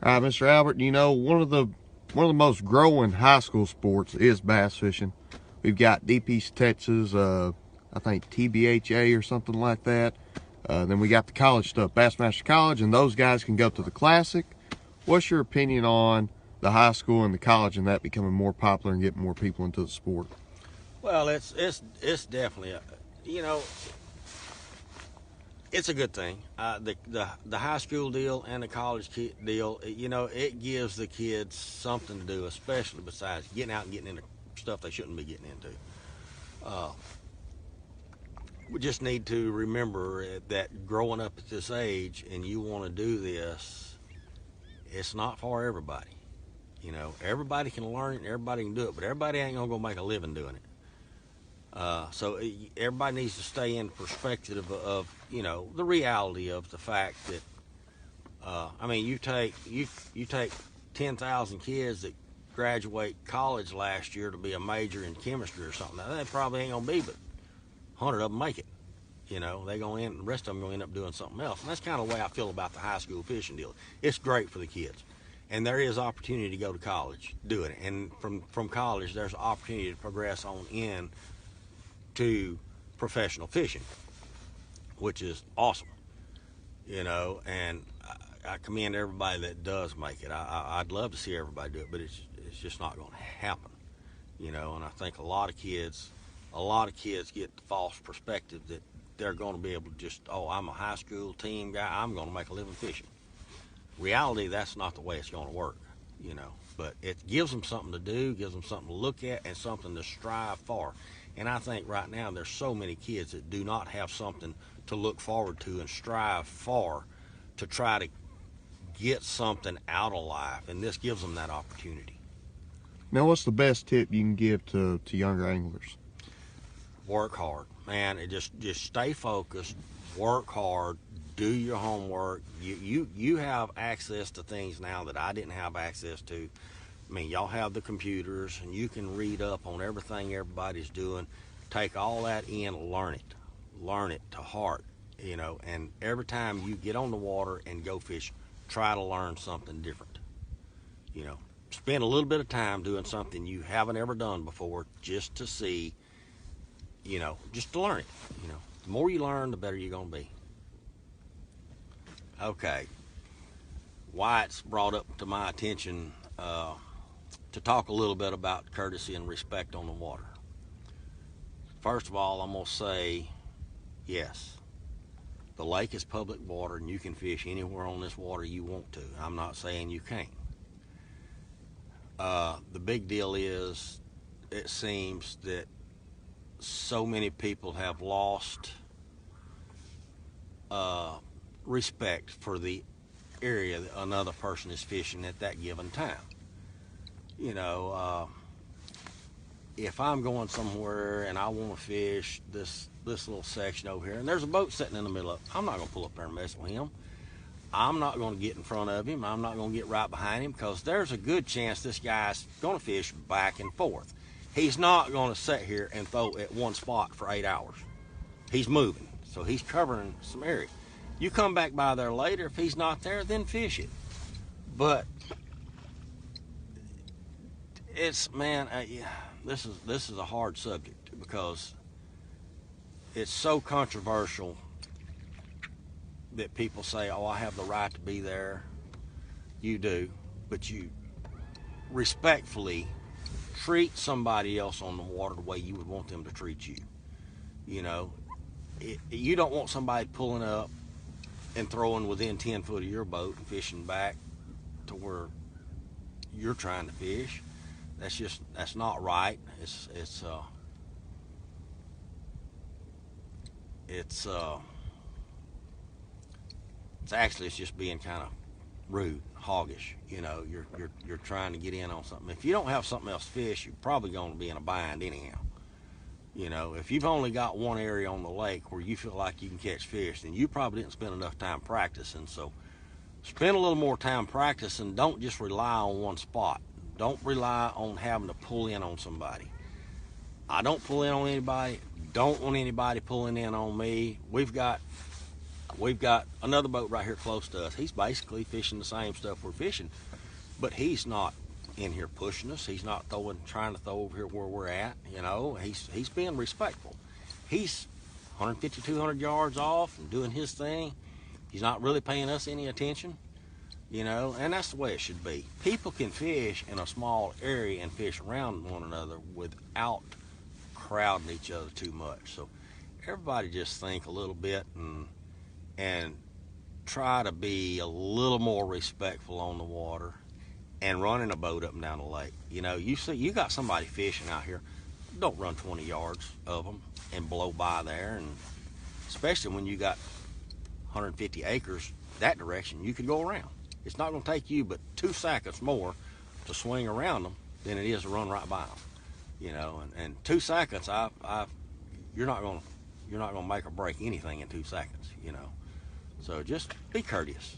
All right, Mr. Albert, you know, one of the most growing high school sports is bass fishing. We've got Deep East Texas, I think TBHA or something like that. Then we got the college stuff, Bassmaster College, and those guys can go to the Classic. What's your opinion on the high school and the college and that becoming more popular and getting more people into the sport? Well, it's definitely you know, it's a good thing. The high school deal and the college deal, you know, it gives the kids something to do, especially besides getting out and getting into stuff they shouldn't be getting into. Uh, we just need to remember that growing up at this age and you want to do this, it's not for everybody. You know, everybody can learn it and everybody can do it, but everybody ain't gonna go make a living doing it. So everybody needs to stay in perspective of you know the reality of the fact that I mean you take 10,000 kids that graduate college last year to be a major in chemistry or something. Now, they probably ain't gonna be, but 100 of them make it. You know, the rest of them gonna end up doing something else. And that's kind of the way I feel about the high school fishing deal. It's great for the kids, and there is opportunity to go to college doing it. And from college, there's opportunity to progress on in to professional fishing, which is awesome, you know, and I commend everybody that does make it. I'd love to see everybody do it, but it's just not going to happen, you know. And I think a lot of kids get the false perspective that they're going to be able to just, oh, I'm a high school team guy, I'm going to make a living fishing. Reality, that's not the way it's going to work, you know. But it gives them something to do, gives them something to look at, and something to strive for. And I think right now there's so many kids that do not have something to look forward to and strive for to try to get something out of life, and this gives them that opportunity. Now, what's the best tip you can give to younger anglers? Work hard, man. Just stay focused, work hard, do your homework. You have access to things now that I didn't have access to. I mean, y'all have the computers, and you can read up on everything everybody's doing. Take all that in, learn it to heart, you know. And every time you get on the water and go fish, try to learn something different. You know, spend a little bit of time doing something you haven't ever done before, just to see, you know, just to learn it. You know, the more you learn, the better you're gonna be. Okay, Wyatt's brought up to my attention to talk a little bit about courtesy and respect on the water. First of all, I'm going to say, yes, the lake is public water and you can fish anywhere on this water you want to. I'm not saying you can't. The big deal is, it seems that so many people have lost respect for the area that another person is fishing at that given time. You know, if I'm going somewhere and I want to fish this little section over here, and there's a boat sitting in the middle of it, I'm not going to pull up there and mess with him. I'm not going to get in front of him. I'm not going to get right behind him, because there's a good chance this guy's going to fish back and forth. He's not going to sit here and throw at one spot for 8 hours. He's moving, so he's covering some area. You come back by there later, if he's not there, then fish it. But it's, man, this is a hard subject, because it's so controversial that people say, oh, I have the right to be there. You do, but you respectfully treat somebody else on the water the way you would want them to treat you. You know, you don't want somebody pulling up and throwing within 10 foot of your boat and fishing back to where you're trying to fish. That's not right. It's actually, it's just being kind of rude, hoggish. You know, you're trying to get in on something. If you don't have something else to fish, you're probably going to be in a bind anyhow. You know, if you've only got one area on the lake where you feel like you can catch fish, then you probably didn't spend enough time practicing. So spend a little more time practicing. Don't just rely on one spot. Don't rely on having to pull in on somebody. I don't pull in on anybody. Don't want anybody pulling in on me. We've got We've got another boat right here close to us. He's basically fishing the same stuff we're fishing, but he's not in here pushing us. He's not trying to throw over here where we're at. He's being respectful. He's 150, 200 yards off and doing his thing. He's not really paying us any attention, and that's the way it should be. People can fish in a small area and fish around one another without crowding each other too much. So everybody just think a little bit and try to be a little more respectful on the water and running a boat up and down the lake. You got somebody fishing out here, don't run 20 yards of them and blow by there, and especially when you got 150 acres that direction, you could go around. It's not going to take you but 2 seconds more to swing around them than it is to run right by them. And 2 seconds, you're not going to make or break anything in 2 seconds. So just be courteous.